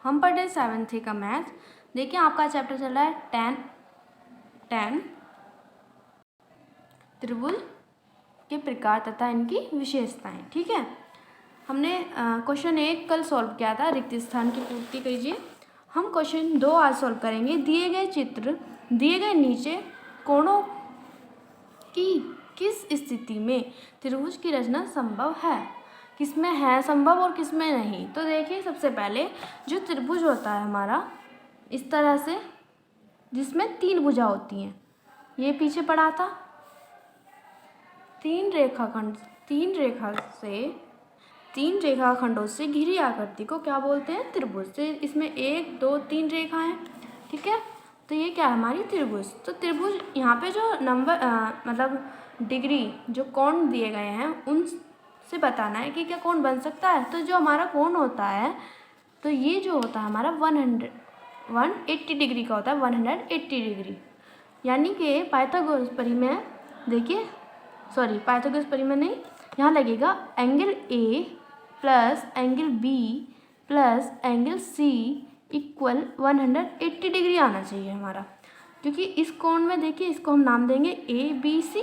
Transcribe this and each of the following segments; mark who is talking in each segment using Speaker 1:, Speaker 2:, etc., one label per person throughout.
Speaker 1: हम पढ़ रहे 7th का मैथ। देखिए आपका चैप्टर चल रहा है टेन त्रिभुज के प्रकार तथा इनकी विशेषताएं। ठीक है, हमने क्वेश्चन 1 कल सॉल्व किया था, रिक्त स्थान की पूर्ति कीजिए। हम क्वेश्चन 2 आज सॉल्व करेंगे। दिए गए चित्र दिए गए नीचे कोणों की किस स्थिति में त्रिभुज की रचना संभव है, किसमें है संभव और किसमें नहीं। तो देखिए सबसे पहले जो त्रिभुज होता है हमारा इस तरह से, जिसमें 3 भुजा होती हैं, ये पीछे पढ़ा था। 3 रेखाखंडों से घिरी आकृति को क्या बोलते हैं? त्रिभुज। से इसमें 1 2 3 रेखाएं, ठीक है, तो ये क्या है? हमारी त्रिभुज। तो त्रिभुज यहाँ पे जो नंबर मतलब डिग्री जो कोण दिए गए हैं उनसे बताना है कि क्या कोण बन सकता है। तो जो हमारा कोण होता है, तो ये जो होता है हमारा 180 डिग्री का होता है, 180 डिग्री। यानी कि पाइथागोरस परिमेय, देखिए पाइथागोरस परिमेय नहीं, यहाँ लगेगा angle A plus angle B plus angle C equal 180 degree आना चाहिए हमारा। क्योंकि इस कोण में देखिए, इसको हम नाम देंगे ए बी सी।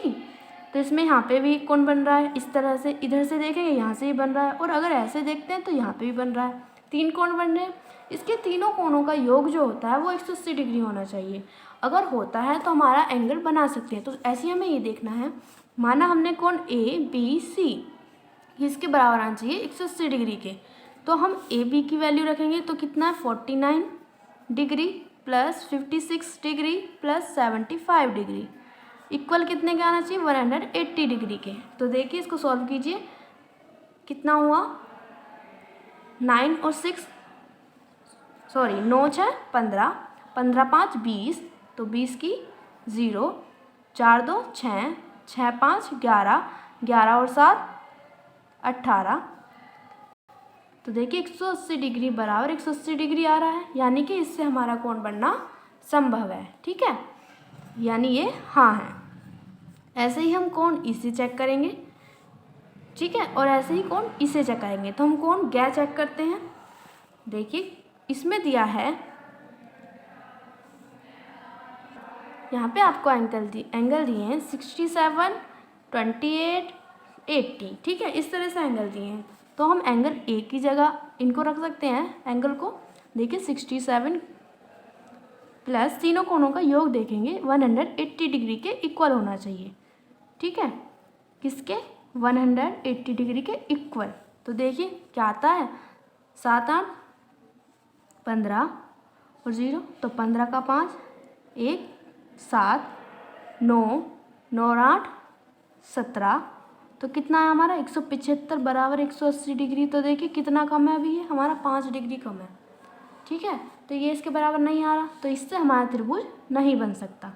Speaker 1: तो इसमें यहाँ पे भी कोण बन रहा है, इस तरह से इधर से देखेंगे यहाँ से भी बन रहा है, और अगर ऐसे देखते हैं तो यहाँ पे भी बन रहा है। 3 कोण बन रहे हैं। इसके तीनों कोणों का योग जो होता है वो 180 डिग्री होना चाहिए। अगर होता है तो हमारा एंगल बना सकते हैं। तो ऐसे हमें ये देखना है, माना हमने कोण ए बी सी इसके बराबर आना चाहिए 180 डिग्री के। तो हम ए बी की वैल्यू रखेंगे तो कितना है? 49 degree plus 56 degree plus 75 degree equal कितने के आना चाहिए? 180 डिग्री के। तो देखिए इसको सॉल्व कीजिए, कितना हुआ? 9 और 6 9 6 15, 15 5 20, तो 20 की 0, 4 2 6, 6 5 11, 11 और 7 18। तो देखिए 180 डिग्री बराबर 180 डिग्री आ रहा है, यानी कि इससे हमारा कोण बनना संभव है। ठीक है, यानी ये हाँ है। ऐसे ही हम कोण इसे चेक करेंगे, ठीक है, और ऐसे ही कोण इसे चेक करेंगे। तो हम कोण गैर चेक करते हैं। देखिए इसमें दिया है, यहाँ पे आपको एंगल दिए हैं 67, 28, 80, ठीक है, इस तरह से एंगल दिए हैं। तो हम एंगल ए की जगह इनको रख सकते हैं, एंगल को। देखिए 67 प्लस तीनों कोणों का योग देखेंगे 180 डिग्री के इक्वल होना चाहिए। ठीक है, किसके? 180 डिग्री के इक्वल। तो देखिए क्या आता है? 7 8 15 और 0, तो 15 का 5 1 7 9 9 और 8 17, तो कितना है हमारा? 175 बराबर 180 डिग्री। तो देखिए कितना कम है अभी? ये हमारा 5 डिग्री कम है। ठीक है, तो ये इसके बराबर नहीं आ रहा, तो इससे हमारा त्रिभुज नहीं बन सकता।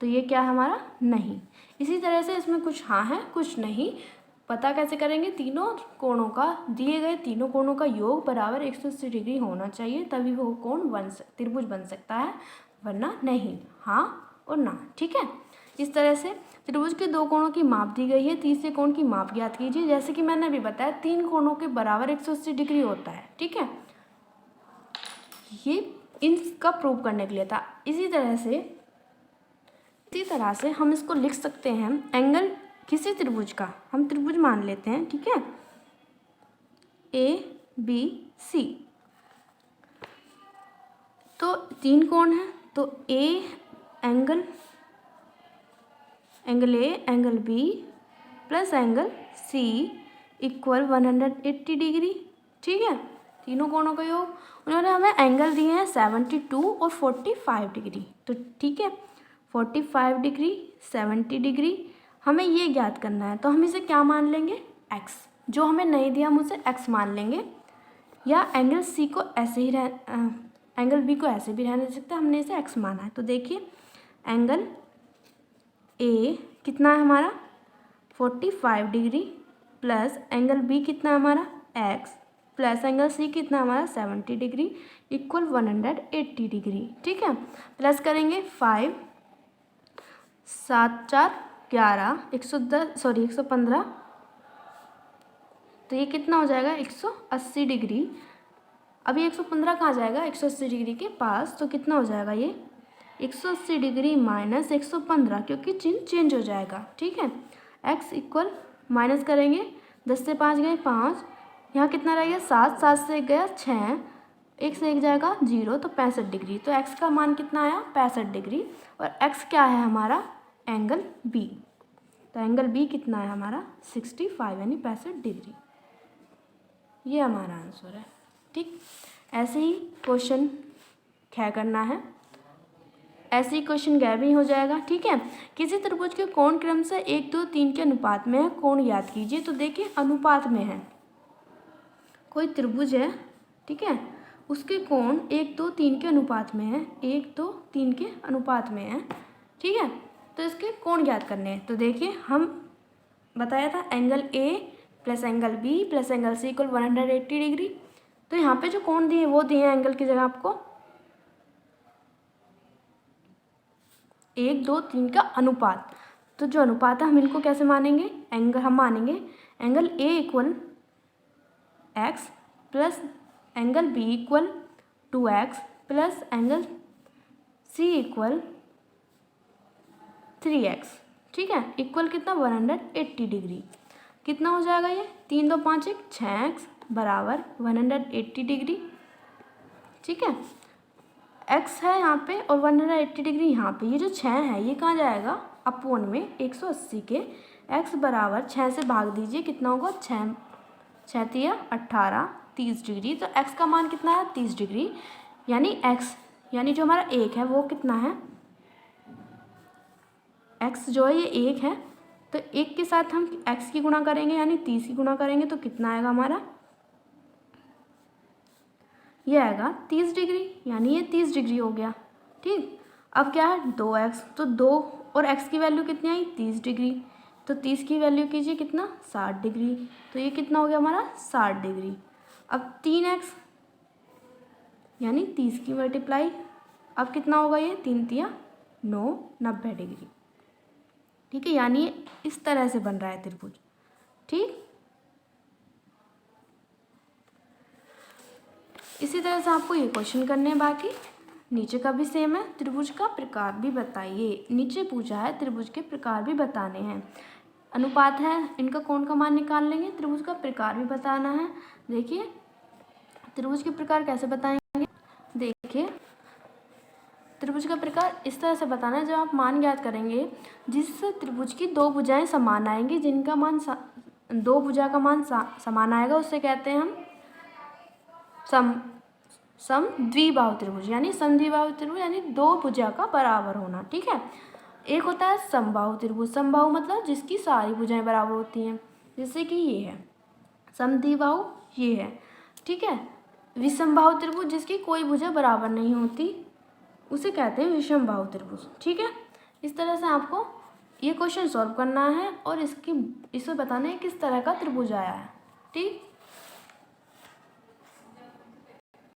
Speaker 1: तो ये क्या है हमारा? नहीं। इसी तरह से इसमें कुछ हाँ है कुछ नहीं। पता कैसे करेंगे? तीनों कोणों का, दिए गए तीनों कोणों का योग बराबर 180 डिग्री होना चाहिए, तभी वो कोण त्रिभुज बन सकता है, वरना नहीं। हाँ और ना। ठीक है, इस तरह से त्रिभुज के 2 कोणों की माप दी गई है, तीसरे कोण की माप ज्ञात कीजिए। जैसे कि मैंने अभी बताया 3 कोणों के बराबर 180 डिग्री होता है। ठीक है, ये इनका प्रूव करने के लिए था। इसी तरह से हम इसको लिख सकते हैं, एंगल किसी त्रिभुज का हम त्रिभुज मान लेते हैं। ठीक है, ए बी सी, तो 3 कोण हैं, तो angle A angle B plus angle C equal 180 degree. ठीक है, तीनों कोणों का योग। उन्होंने हमें एंगल दिए हैं 72 और 45 डिग्री। तो ठीक है, 45 डिग्री 70 डिग्री हमें ये ज्ञात करना है। तो हम इसे क्या मान लेंगे? x। जो हमें नहीं दिया हम उसे x मान लेंगे, या एंगल सी को ऐसे ही एंगल बी को ऐसे भी रहने दे सकते हैं, हमने इसे x माना है। तो देखिए एंगल ए कितना है हमारा? 45 डिग्री प्लस एंगल बी कितना है हमारा? x प्लस एंगल सी कितना है हमारा? 70 डिग्री इक्वल 180 डिग्री। ठीक है, प्लस करेंगे 5 7 4 11 115, तो ये कितना हो जाएगा? 180 डिग्री अभी 115 कहाँ जाएगा, 180 डिग्री के पास, तो कितना हो जाएगा ये 180 डिग्री माइनस 115, क्योंकि चिन्ह चेंज हो जाएगा। ठीक है, x इक्वल माइनस करेंगे, 10 से 5 गए 5, यहाँ कितना रह गया 7, 7 से 1 गया 6, 1 से 1 जाएगा 0, तो 65 डिग्री। तो x का मान कितना आया 65 डिग्री, और x क्या है हमारा एंगल b, तो एंगल b कितना है हमारा 65 यानी 65 डिग्री। ये हमारा आंसर है। ठीक, ऐसे ही क्वेश्चन क्या करना है, ऐसे ही क्वेश्चन गैर भी हो जाएगा। ठीक है, किसी त्रिभुज के कोण क्रम से 1, 2, 3 के अनुपात में है, कोण याद कीजिए। तो देखिए अनुपात में है, कोई त्रिभुज है, ठीक है, उसके कोण 1, 2, 3 के अनुपात में है, 1, 2, 3 के अनुपात में है। ठीक है, तो इसके कोण ज्ञात करने हैं। तो देखिए हम बताया था angle A plus angle B plus angle C equal 180 degree. तो यहाँ पे जो कोण दिए वो दिए हैं एंगल की जगह आपको 1, 2, 3 का अनुपात। तो जो अनुपात है हम इनको कैसे मानेंगे, एंगल हम मानेंगे angle A equal X plus angle B equal 2x plus angle C equal 3x। ठीक है, इक्वल कितना 180 डिग्री। कितना हो जाएगा ये 3, 2, 5, 1 6x बराबर 180 डिग्री। ठीक है, x है यहाँ पे और 180 डिग्री यहाँ पे, ये जो 6 है ये कहाँ जाएगा अपोन में 180 के, x बराबर 6 से भाग दीजिए कितना होगा 6, 6 तिया 18, 30 डिग्री। तो x का मान कितना है 30 डिग्री, यानी x यानी जो हमारा 1 है वो कितना है, x जो है ये 1 है, तो 1 के साथ हम x की गुणा करेंगे यानी 30 की गुणा करेंगे, तो कितना आएगा हमारा, ये आएगा 30 डिग्री, यानी ये 30 डिग्री हो गया। ठीक, अब क्या है 2x, तो 2 और x की वैल्यू कितनी आई 30 डिग्री, तो 30 की वैल्यू कीजिए कितना 60 डिग्री, तो ये कितना हो गया हमारा 60 डिग्री। अब 3x यानी 30 की मल्टीप्लाई, अब कितना होगा ये 3 तिया 9, 90 डिग्री। ठीक है, यानी इस तरह से बन रहा है त्रिभुज। ठीक, इसी तरह से आपको ये क्वेश्चन करने हैं, बाकी नीचे का भी सेम है। त्रिभुज का प्रकार भी बताइए, नीचे पूछा है त्रिभुज के प्रकार भी बताने हैं। अनुपात है, इनका कोण का मान निकाल लेंगे, त्रिभुज का प्रकार भी बताना है। देखिए त्रिभुज के प्रकार कैसे बताएंगे, देखिए त्रिभुज का प्रकार इस तरह से बताना है, जब आप मान ज्ञात करेंगे जिस त्रिभुज की दो भुजाएं समान आएंगी, जिनका मान दो भुजा का मान समान आएगा, उससे कहते हैं हम समद्विबाहु त्रिभुज, यानी समद्विबाहु त्रिभुज यानी दो भुजा का बराबर होना। ठीक है, एक होता है समबाहु त्रिभुज, समबाहु मतलब जिसकी सारी भुजाएं बराबर होती हैं, जैसे कि ये है समद्विबाहु, ये है। ठीक है, विषमबाहु त्रिभुज जिसकी कोई भुजा बराबर नहीं होती, उसे कहते हैं विषमबाहु त्रिभुज। ठीक है, इस तरह से आपको ये क्वेश्चन सॉल्व करना है और इसे बताना है किस तरह का त्रिभुज आया है। ठीक।